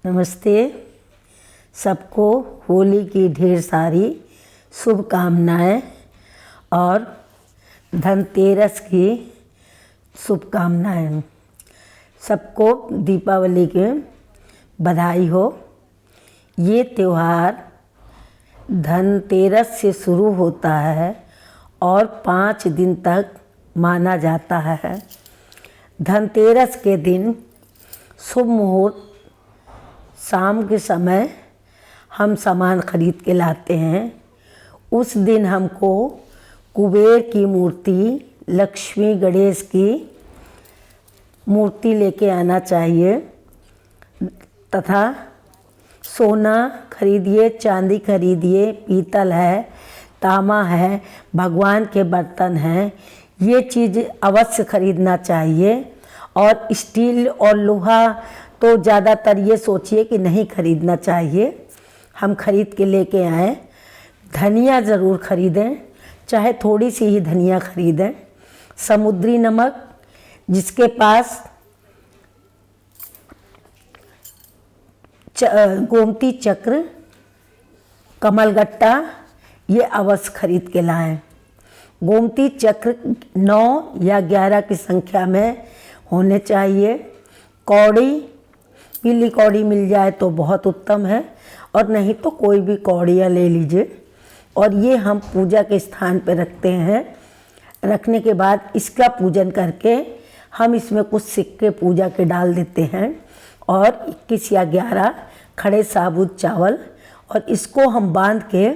नमस्ते। सबको होली की ढेर सारी शुभकामनाएं और धनतेरस की शुभकामनाएं। सबको दीपावली की बधाई हो। ये त्यौहार धनतेरस से शुरू होता है और 5 दिन तक माना जाता है। धनतेरस के दिन शुभ मुहूर्त शाम के समय हम सामान खरीद के लाते हैं। उस दिन हमको कुबेर की मूर्ति, लक्ष्मी गणेश की मूर्ति लेके आना चाहिए तथा सोना खरीदिए, चांदी खरीदिए, पीतल है, तांबा है, भगवान के बर्तन हैं, ये चीज़ अवश्य खरीदना चाहिए। और स्टील और लोहा तो ज़्यादातर ये सोचिए कि नहीं खरीदना चाहिए। हम खरीद के लेके आएँ। धनिया ज़रूर खरीदें, चाहे थोड़ी सी ही धनिया खरीदें। समुद्री नमक, जिसके पास गोमती चक्र, कमलगट्टा, ये अवश्य खरीद के लाएं। गोमती चक्र 9 या 11 की संख्या में होने चाहिए। कौड़ी, पीली कौड़ी मिल जाए तो बहुत उत्तम है, और नहीं तो कोई भी कौड़ियाँ ले लीजिए। और ये हम पूजा के स्थान पर रखते हैं। रखने के बाद इसका पूजन करके हम इसमें कुछ सिक्के पूजा के डाल देते हैं और 21 या 11 खड़े साबुत चावल, और इसको हम बांध के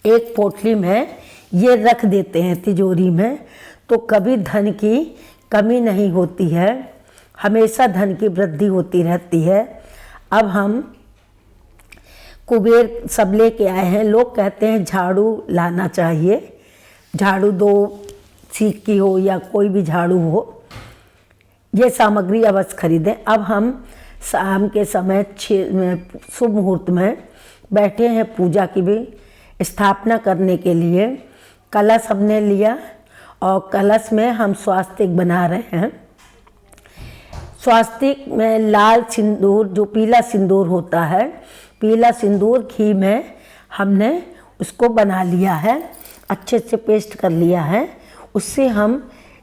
एक पोटली में ये रख देते हैं तिजोरी में। तो कभी धन की कमी नहीं होती है, हमेशा धन की वृद्धि होती रहती है। अब हम कुबेर सब लेके आए हैं। लोग कहते हैं झाड़ू लाना चाहिए, झाड़ू 2 सीख की हो या कोई भी झाड़ू हो, ये सामग्री अवश्य खरीदें। अब हम शाम के समय शुभ मुहूर्त में बैठे हैं पूजा की भी स्थापना करने के लिए। कलश हमने लिया और कलश में हम स्वास्तिक बना रहे हैं। स्वास्तिक में लाल सिंदूर, जो पीला सिंदूर होता है, पीला सिंदूर घी में हमने उसको बना लिया है, अच्छे से पेस्ट कर लिया है। उससे हम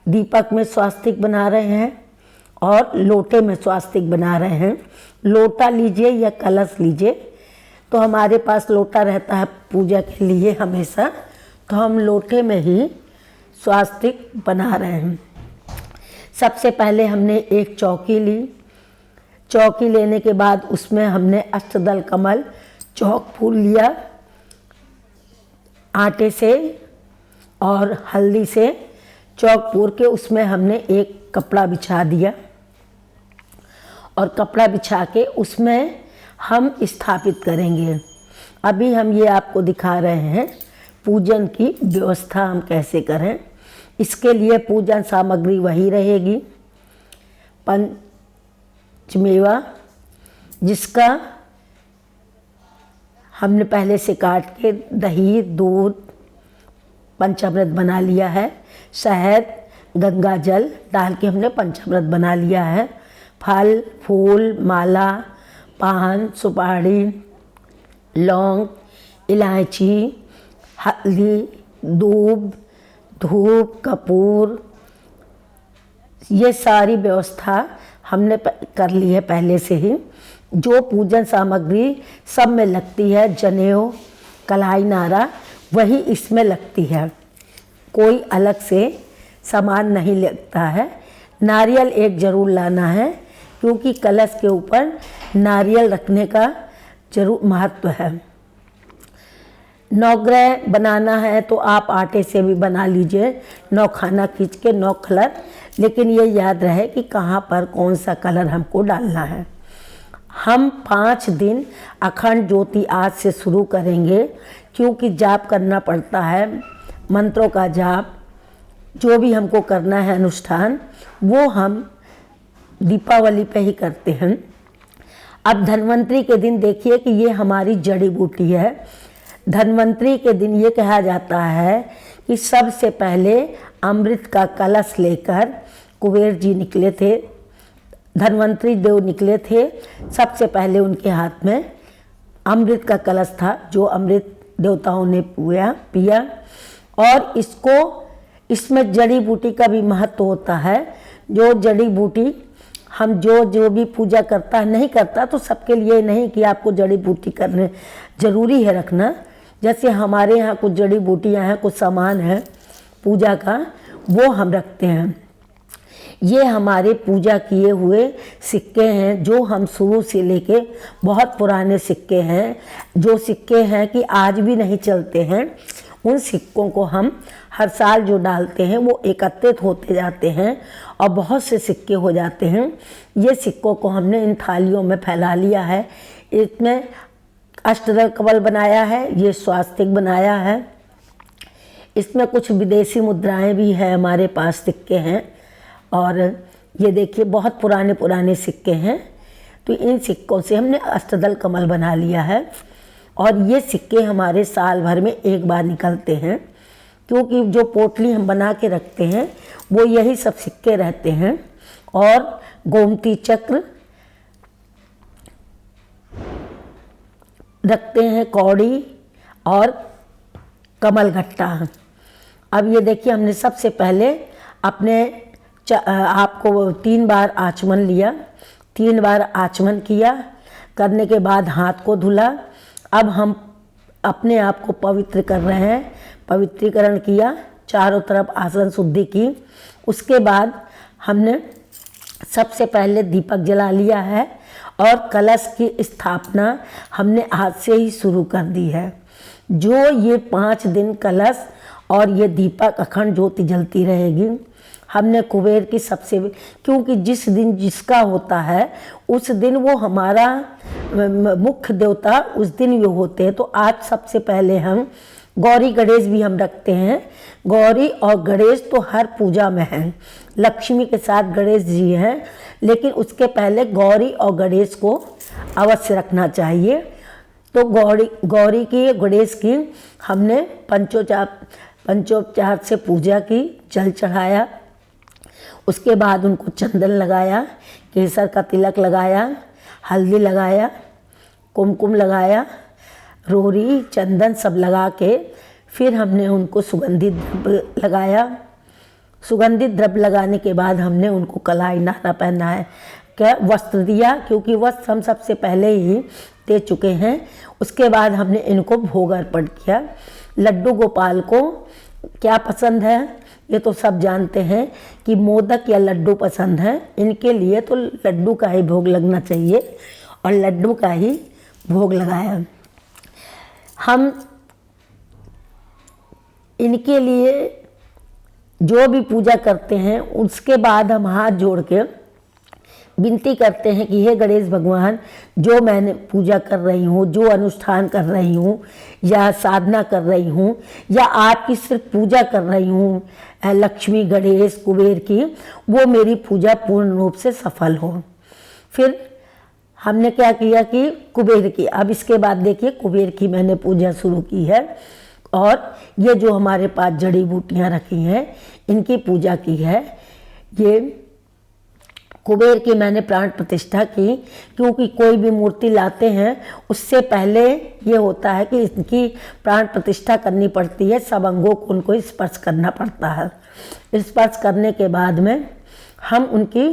दीपक में स्वास्तिक बना रहे हैं और लोटे में स्वास्तिक बना रहे हैं। लोटा लीजिए या कलश लीजिए, तो हमारे पास लोटा रहता है पूजा के लिए हमेशा, तो हम लोटे में ही स्वास्तिक बना रहे हैं। सबसे पहले हमने एक चौकी ली। चौकी लेने के बाद उसमें हमने अष्टदल कमल चौक फूल लिया, आटे से और हल्दी से चौक पूर के उसमें हमने एक कपड़ा बिछा दिया, और कपड़ा बिछा के उसमें हम स्थापित करेंगे। अभी हम ये आपको दिखा रहे हैं पूजन की व्यवस्था हम कैसे करें। इसके लिए पूजन सामग्री वही रहेगी। पंचमेवा, जिसका हमने पहले से काट के दही, दूध, पंचामृत बना लिया है। शहद, गंगा जल डाल के हमने पंचामृत बना लिया है। फल, फूल, माला, पान, सुपारी, लौंग, इलायची, हल्दी, दूब, धूप, कपूर, ये सारी व्यवस्था हमने कर ली है पहले से ही। जो पूजन सामग्री सब में लगती है, जनेऊ, कलाई नारा, वही इसमें लगती है, कोई अलग से सामान नहीं लगता है। नारियल एक ज़रूर लाना है, क्योंकि कलश के ऊपर नारियल रखने का जरूर महत्व है। नवग्रह बनाना है तो आप आटे से भी बना लीजिए, 9 खाना खींच के 9 कलर, लेकिन ये याद रहे कि कहाँ पर कौन सा कलर हमको डालना है। हम 5 दिन अखंड ज्योति आज से शुरू करेंगे, क्योंकि जाप करना पड़ता है, मंत्रों का जाप, जो भी हमको करना है अनुष्ठान, वो हम दीपावली पे ही करते हैं। अब धन्वंतरी के दिन देखिए कि ये हमारी जड़ी बूटी है। धन्वंतरी के दिन ये कहा जाता है कि सबसे पहले अमृत का कलश लेकर कुबेर जी निकले थे धन्वंतरी देव निकले थे। सबसे पहले उनके हाथ में अमृत का कलश था, जो अमृत देवताओं ने पिया। और इसमें जड़ी बूटी का भी महत्व होता है। जो जड़ी बूटी हम जो भी पूजा करता है, नहीं करता तो सबके लिए नहीं कि आपको जड़ी बूटी करने ज़रूरी है रखना। जैसे हमारे यहाँ कुछ जड़ी बूटियाँ हैं, कुछ सामान है पूजा का, वो हम रखते हैं। ये हमारे पूजा किए हुए सिक्के हैं, जो हम शुरू से लेके बहुत पुराने सिक्के हैं, जो सिक्के हैं कि आज भी नहीं चलते हैं। उन सिक्कों को हम हर साल जो डालते हैं वो एकत्रित होते जाते हैं और बहुत से सिक्के हो जाते हैं। ये सिक्कों को हमने इन थालियों में फैला लिया है। इसमें अष्टदल कमल बनाया है, ये स्वास्तिक बनाया है। इसमें कुछ विदेशी मुद्राएं भी है, हमारे पास सिक्के हैं। और ये देखिए बहुत पुराने पुराने सिक्के हैं। तो इन सिक्कों से हमने अष्टदल कमल बना लिया है। और ये सिक्के हमारे साल भर में एक बार निकलते हैं, क्योंकि जो पोटली हम बना के रखते हैं वो यही सब सिक्के रहते हैं। और गोमती चक्र रखते हैं, कौड़ी और कमल घट्टा। अब ये देखिए हमने सबसे पहले अपने आपको 3 बार आचमन लिया, 3 बार आचमन किया, करने के बाद हाथ को धुला। अब हम अपने आप को पवित्र कर रहे हैं, पवित्रीकरण किया, चारों तरफ आसन शुद्धि की। उसके बाद हमने सबसे पहले दीपक जला लिया है और कलश की स्थापना हमने आज से ही शुरू कर दी है। जो ये 5 दिन कलश और ये दीपक अखंड ज्योति जलती रहेगी। हमने कुबेर की क्योंकि जिस दिन जिसका होता है उस दिन वो हमारा मुख्य देवता उस दिन वो होते हैं। तो आज सबसे पहले हम गौरी गणेश भी हम रखते हैं। गौरी और गणेश तो हर पूजा में हैं, लक्ष्मी के साथ गणेश जी हैं, लेकिन उसके पहले गौरी और गणेश को अवश्य रखना चाहिए। तो गौरी की, गणेश की हमने पंचोपचार से पूजा की, जल चढ़ाया। उसके बाद उनको चंदन लगाया, केसर का तिलक लगाया, हल्दी लगाया, कुमकुम लगाया, रोरी चंदन सब लगा के फिर हमने उनको सुगंधित द्रव्य लगाया। सुगंधित द्रव्य लगाने के बाद हमने उनको कलाई नाना पहनाया, क्या वस्त्र दिया, क्योंकि वस्त्र हम सबसे पहले ही दे चुके हैं। उसके बाद हमने इनको भोग अर्पण किया। लड्डू गोपाल को क्या पसंद है ये तो सब जानते हैं कि मोदक या लड्डू पसंद है। इनके लिए तो लड्डू का ही भोग लगना चाहिए और लड्डू का ही भोग लगाया। हम इनके लिए जो भी पूजा करते हैं उसके बाद हम हाथ जोड़ के विनती करते हैं कि हे गणेश भगवान, जो मैंने पूजा कर रही हूँ, जो अनुष्ठान कर रही हूँ या साधना कर रही हूँ या आपकी सिर्फ पूजा कर रही हूँ लक्ष्मी गणेश कुबेर की, वो मेरी पूजा पूर्ण रूप से सफल हो। फिर हमने क्या किया कि कुबेर की, अब इसके बाद देखिए कुबेर की मैंने पूजा शुरू की है। और ये जो हमारे पास जड़ी बूटियाँ रखी हैं इनकी पूजा की है। ये कुबेर की मैंने प्राण प्रतिष्ठा की, क्योंकि कोई भी मूर्ति लाते हैं उससे पहले ये होता है कि इनकी प्राण प्रतिष्ठा करनी पड़ती है, सब अंगों को उनको स्पर्श करना पड़ता है। स्पर्श करने के बाद में हम उनकी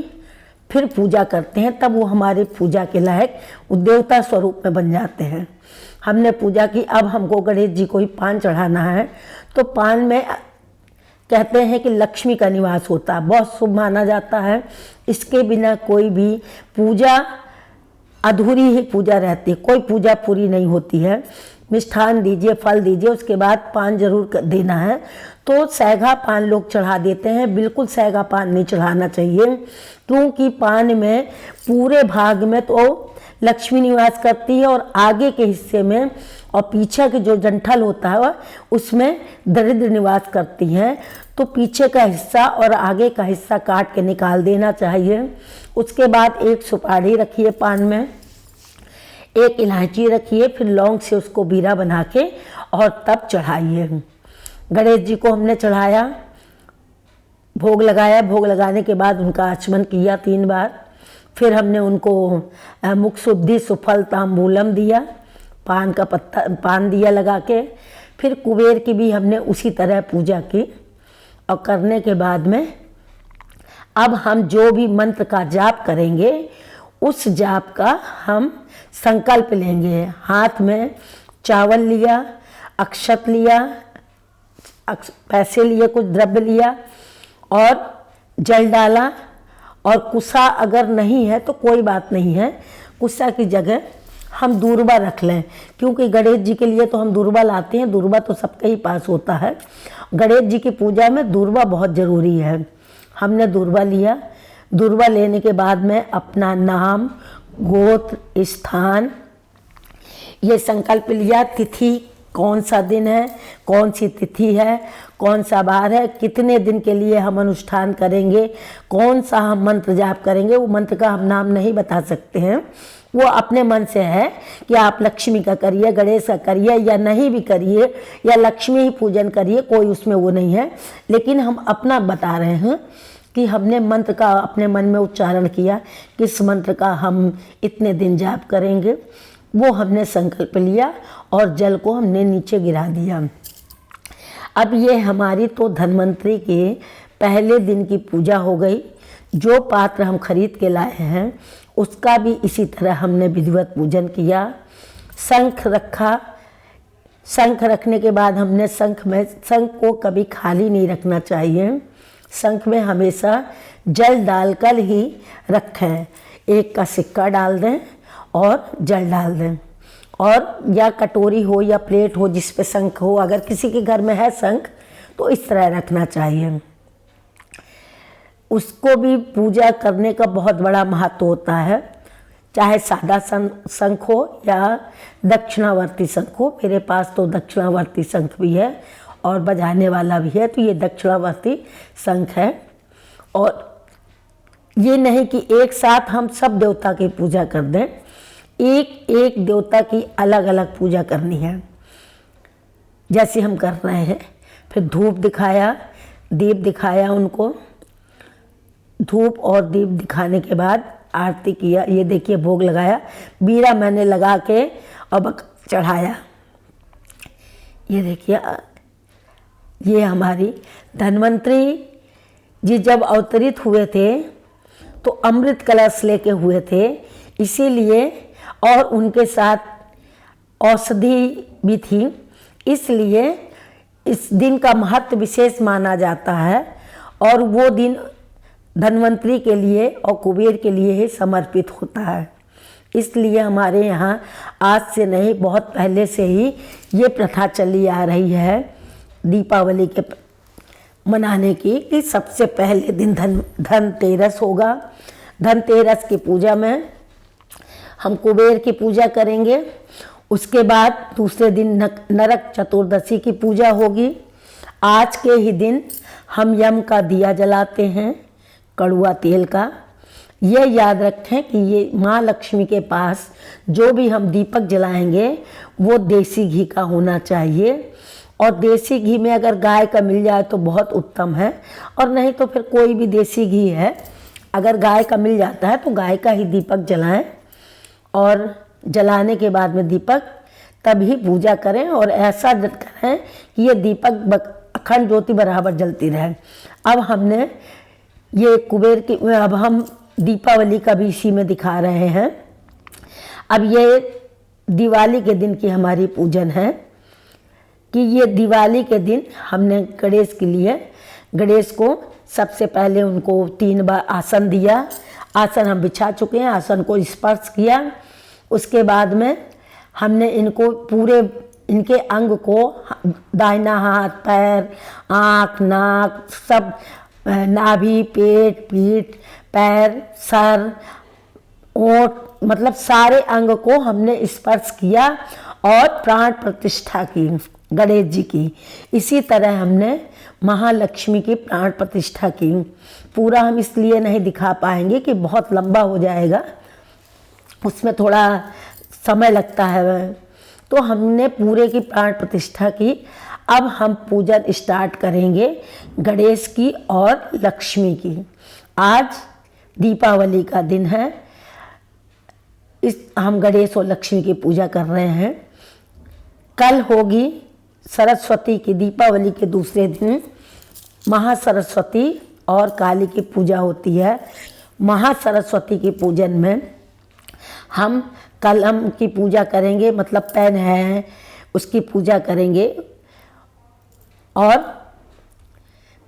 फिर पूजा करते हैं, तब वो हमारे पूजा के लायक देवता स्वरूप में बन जाते हैं। हमने पूजा की। अब हमको गणेश जी को ही पान चढ़ाना है। तो पान में कहते हैं कि लक्ष्मी का निवास होता है, बहुत शुभ माना जाता है। इसके बिना कोई भी पूजा अधूरी ही पूजा रहती है, कोई पूजा पूरी नहीं होती है। मिष्ठान दीजिए, फल दीजिए, उसके बाद पान जरूर देना है। तो सैगा पान लोग चढ़ा देते हैं, बिल्कुल सैगा पान नहीं चढ़ाना चाहिए, क्योंकि पान में पूरे भाग में तो लक्ष्मी निवास करती है और आगे के हिस्से में और पीछे के जो जंठल होता है उसमें दरिद्र निवास करती हैं। तो पीछे का हिस्सा और आगे का हिस्सा काट के निकाल देना चाहिए। उसके बाद एक सुपारी रखिए पान में, एक इलायची रखिए, फिर लौंग से उसको बीरा बना के और तब चढ़ाइए। गणेश जी को हमने चढ़ाया, भोग लगाया। भोग लगाने के बाद उनका आचमन किया 3 बार। फिर हमने उनको मुख शुद्धि सुफल तांबूलम दिया, पान का पत्ता पान दिया लगा के। फिर कुबेर की भी हमने उसी तरह पूजा की। और करने के बाद में अब हम जो भी मंत्र का जाप करेंगे उस जाप का हम संकल्प लेंगे। हाथ में चावल लिया, अक्षत लिया, पैसे लिए, कुछ द्रव्य लिया और जल डाला। और कुसा अगर नहीं है तो कोई बात नहीं है, कुसा की जगह हम दूर्वा रख लें, क्योंकि गणेश जी के लिए तो हम दूर्वा लाते हैं। दूर्वा तो सबके ही पास होता है। गणेश जी की पूजा में दूर्वा बहुत ज़रूरी है। हमने दूर्वा लिया। दूर्वा लेने के बाद में अपना नाम, गोत्र, स्थान, ये संकल्प लिया। तिथि कौन सा दिन है, कौन सी तिथि है, कौन सा वार है, कितने दिन के लिए हम अनुष्ठान करेंगे, कौन सा हम मंत्र जाप करेंगे। वो मंत्र का हम नाम नहीं बता सकते हैं, वो अपने मन से है कि आप लक्ष्मी का करिए, गणेश का करिए या नहीं भी करिए, या लक्ष्मी ही पूजन करिए, कोई उसमें वो नहीं है। लेकिन हम अपना बता रहे हैं कि हमने मंत्र का अपने मन में उच्चारण किया, किस मंत्र का हम इतने दिन जाप करेंगे, वो हमने संकल्प लिया और जल को हमने नीचे गिरा दिया। अब ये हमारी तो धन्वंतरि के पहले दिन की पूजा हो गई। जो पात्र हम खरीद के लाए हैं उसका भी इसी तरह हमने विधिवत पूजन किया। शंख रखा। शंख रखने के बाद हमने शंख को कभी खाली नहीं रखना चाहिए। शंख में हमेशा जल डालकर ही रखें। एक का सिक्का डाल दें और जल डाल दें, और या कटोरी हो या प्लेट हो जिस पे शंख हो, अगर किसी के घर में है शंख तो इस तरह रखना चाहिए। उसको भी पूजा करने का बहुत बड़ा महत्व होता है, चाहे सादा शंख हो या दक्षिणावर्ती शंख हो। मेरे पास तो दक्षिणावर्ती शंख भी है और बजाने वाला भी है, तो ये दक्षिणावर्ती शंख है। और ये नहीं कि एक साथ हम सब देवता की पूजा कर दें, एक एक देवता की अलग अलग पूजा करनी है जैसे हम कर रहे हैं। फिर धूप दिखाया, दीप दिखाया उनको। धूप और दीप दिखाने के बाद आरती किया। ये देखिए भोग लगाया, बीड़ा मैंने लगा के अब चढ़ाया। ये देखिए, ये हमारी धन्वंतरि जी जब अवतरित हुए थे तो अमृत कलश लेके हुए थे, इसीलिए, और उनके साथ औषधि भी थी, इसलिए इस दिन का महत्व विशेष माना जाता है। और वो दिन धन्वंतरि के लिए और कुबेर के लिए ही समर्पित होता है। इसलिए हमारे यहाँ आज से नहीं, बहुत पहले से ही ये प्रथा चली आ रही है दीपावली के मनाने की, कि सबसे पहले दिन धनतेरस होगा। धनतेरस की पूजा में हम कुबेर की पूजा करेंगे। उसके बाद दूसरे दिन नरक चतुर्दशी की पूजा होगी। आज के ही दिन हम यम का दिया जलाते हैं, कड़ुआ तेल का। ये याद रखें कि ये माँ लक्ष्मी के पास जो भी हम दीपक जलाएंगे वो देसी घी का होना चाहिए। और देसी घी में अगर गाय का मिल जाए तो बहुत उत्तम है, और नहीं तो फिर कोई भी देसी घी है। अगर गाय का मिल जाता है तो गाय का ही दीपक जलाएं, और जलाने के बाद में दीपक तभी पूजा करें, और ऐसा करें कि ये दीपक अखंड ज्योति बराबर जलती रहे। अब हमने ये कुबेर की, अब हम दीपावली का भी इसी में दिखा रहे हैं। अब ये दिवाली के दिन की हमारी पूजन है कि ये दिवाली के दिन हमने गणेश के लिए, गणेश को सबसे पहले उनको 3 बार आसन दिया। आसन हम बिछा चुके हैं, आसन को स्पर्श किया। उसके बाद में हमने इनको पूरे इनके अंग को, दाहिना हाथ, पैर, आँख, नाक, सब, नाभि, पेट, पीठ, पैर, सर, ओंठ, मतलब सारे अंग को हमने स्पर्श किया और प्राण प्रतिष्ठा की गणेश जी की। इसी तरह हमने महालक्ष्मी की प्राण प्रतिष्ठा की। पूरा हम इसलिए नहीं दिखा पाएंगे कि बहुत लंबा हो जाएगा, उसमें थोड़ा समय लगता है, तो हमने पूरे की प्राण प्रतिष्ठा की। अब हम पूजन स्टार्ट करेंगे गणेश की और लक्ष्मी की। आज दीपावली का दिन है। इस हम गणेश और लक्ष्मी की पूजा कर रहे हैं। कल होगी सरस्वती की, दीपावली के दूसरे दिन महासरस्वती और काली की पूजा होती है। महासरस्वती के पूजन में हम कलम की पूजा करेंगे, मतलब पेन है उसकी पूजा करेंगे और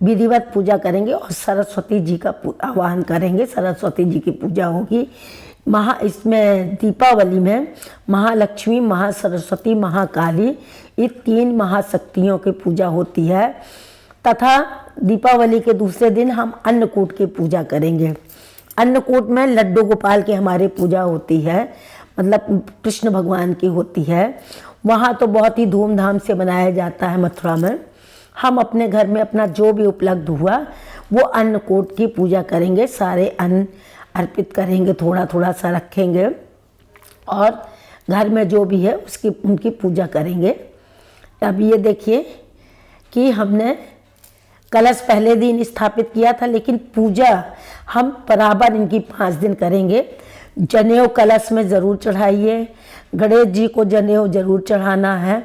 विधिवत पूजा करेंगे और सरस्वती जी का आह्वान करेंगे। सरस्वती जी की पूजा होगी। इसमें दीपावली में महालक्ष्मी, महासरस्वती, महाकाली, ये 3 महाशक्तियों की पूजा होती है। तथा दीपावली के दूसरे दिन हम अन्नकूट की पूजा करेंगे। अन्नकूट में लड्डू गोपाल की हमारी पूजा होती है, मतलब कृष्ण भगवान की होती है। वहाँ तो बहुत ही धूमधाम से मनाया जाता है मथुरा में। हम अपने घर में अपना जो भी उपलब्ध हुआ वो अन्नकूट की पूजा करेंगे। सारे अन्न अर्पित करेंगे, थोड़ा थोड़ा सा रखेंगे और घर में जो भी है उनकी पूजा करेंगे। अब ये देखिए कि हमने कलश पहले दिन स्थापित किया था, लेकिन पूजा हम बराबर इनकी 5 दिन करेंगे। जनेऊ कलश में ज़रूर चढ़ाइए, गणेश जी को जनेऊ ज़रूर चढ़ाना है।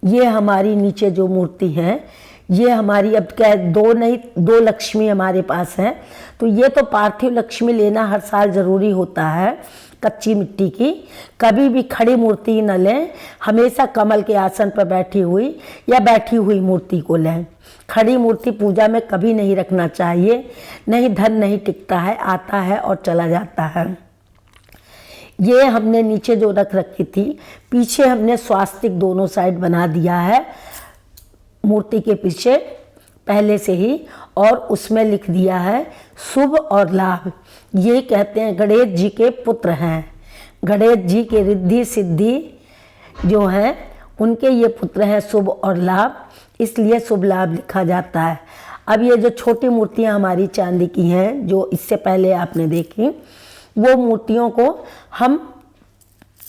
ये हमारी नीचे जो मूर्ति है, ये हमारी अब क्या है, 2 नहीं 2 लक्ष्मी हमारे पास है। तो ये तो पार्थिव लक्ष्मी लेना हर साल ज़रूरी होता है, कच्ची मिट्टी की। कभी भी खड़ी मूर्ति न लें, हमेशा कमल के आसन पर बैठी हुई या बैठी हुई मूर्ति को लें। खड़ी मूर्ति पूजा में कभी नहीं रखना चाहिए, नहीं धन नहीं टिकता है, आता है और चला जाता है। ये हमने नीचे जो रख रखी थी, पीछे हमने स्वास्तिक दोनों साइड बना दिया है मूर्ति के पीछे पहले से ही, और उसमें लिख दिया है शुभ और लाभ। ये कहते हैं गणेश जी के पुत्र हैं, गणेश जी के रिद्धि सिद्धि जो है उनके ये पुत्र हैं शुभ और लाभ, इसलिए शुभ लाभ लिखा जाता है। अब ये जो छोटी मूर्तियां हमारी चांदी की हैं, जो इससे पहले आपने देखी, वो मूर्तियों को हम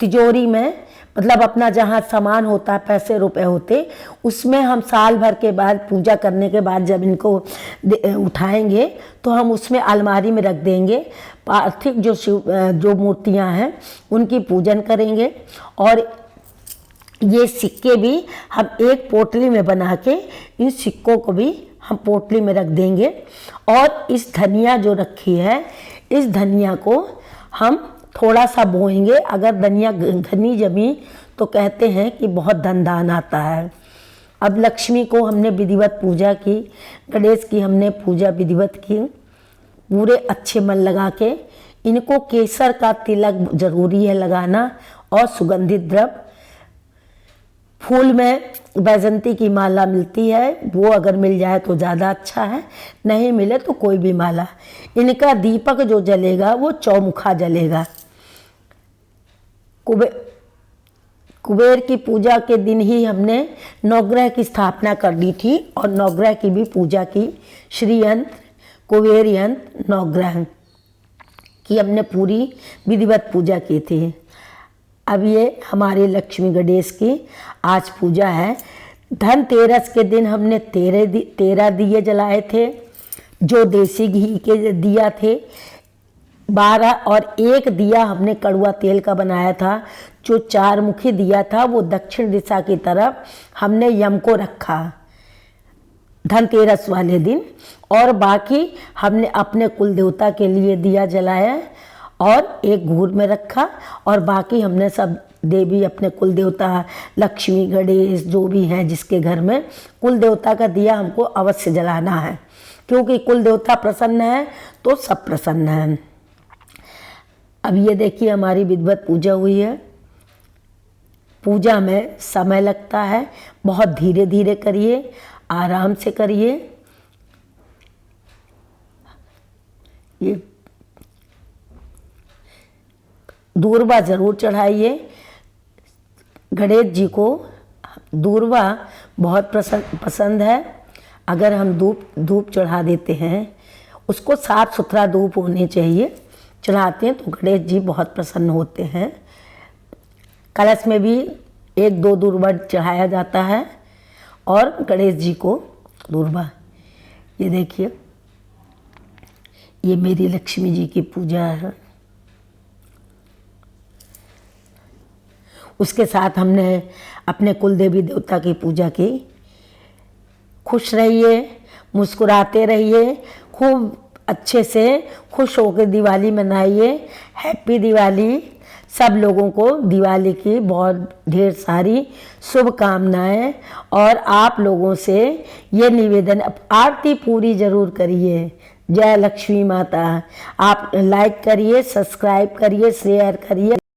तिजोरी में, मतलब अपना जहाँ सामान होता है, पैसे रुपए होते, उसमें हम साल भर के बाद पूजा करने के बाद जब इनको उठाएंगे तो हम उसमें अलमारी में रख देंगे। पार्थिव जो मूर्तियाँ हैं उनकी पूजन करेंगे। और ये सिक्के भी हम एक पोटली में बना के इन सिक्कों को भी हम पोटली में रख देंगे। और इस धनिया जो रखी है, इस धनिया को हम थोड़ा सा बोएंगे। अगर धनिया घनी जमी तो कहते हैं कि बहुत धन धान आता है। अब लक्ष्मी को हमने विधिवत पूजा की, गणेश की हमने पूजा विधिवत की, पूरे अच्छे मन लगा के। इनको केसर का तिलक जरूरी है लगाना और सुगंधित द्रव्य। फूल में बैजंती की माला मिलती है, वो अगर मिल जाए तो ज़्यादा अच्छा है, नहीं मिले तो कोई भी माला। इनका दीपक जो जलेगा वो चौमुखा जलेगा। कुबेर की पूजा के दिन ही हमने नवग्रह की स्थापना कर दी थी और नवग्रह की भी पूजा की। श्री यंत्र, कुबेर यंत्र, नवग्रह की हमने पूरी विधिवत पूजा की थी। अब ये हमारे लक्ष्मी गणेश की आज पूजा है। धनतेरस के दिन हमने 13 दिए जलाए थे, जो देसी घी के दिया थे। 12 और 1 दिया हमने कड़वा तेल का बनाया था। जो 4 मुखी दिया था वो दक्षिण दिशा की तरफ हमने यम को रखा धनतेरस वाले दिन। और बाकी हमने अपने कुल देवता के लिए दिया जलाया और एक घूर में रखा। और बाकी हमने सब देवी, अपने कुल देवता लक्ष्मी, गणेश जो भी हैं जिसके घर में, कुल देवता का दिया हमको अवश्य जलाना है, क्योंकि कुल देवता प्रसन्न है तो सब प्रसन्न है। अब ये देखिए हमारी विधिवत पूजा हुई है। पूजा में समय लगता है, बहुत धीरे धीरे करिए, आराम से करिए। ये दूर्वा ज़रूर चढ़ाइए। गणेश जी को दूर्वा बहुत पसंद है। अगर हम धूप चढ़ा देते हैं, उसको साफ सुथरा धूप होने चाहिए, चढ़ाते हैं तो गणेश जी बहुत प्रसन्न होते हैं। कलश में भी 1-2 दूर्वा चढ़ाया जाता है और गणेश जी को दूर्वा। ये देखिए, ये मेरी लक्ष्मी जी की पूजा है। उसके साथ हमने अपने कुल देवी देवता की पूजा की। खुश रहिए, मुस्कुराते रहिए, खूब अच्छे से खुश होकर दिवाली मनाइए। हैप्पी दिवाली। सब लोगों को दिवाली की बहुत ढेर सारी शुभकामनाएं। और आप लोगों से ये निवेदन, आरती पूरी ज़रूर करिए। जय लक्ष्मी माता। आप लाइक करिए, सब्सक्राइब करिए, शेयर करिए।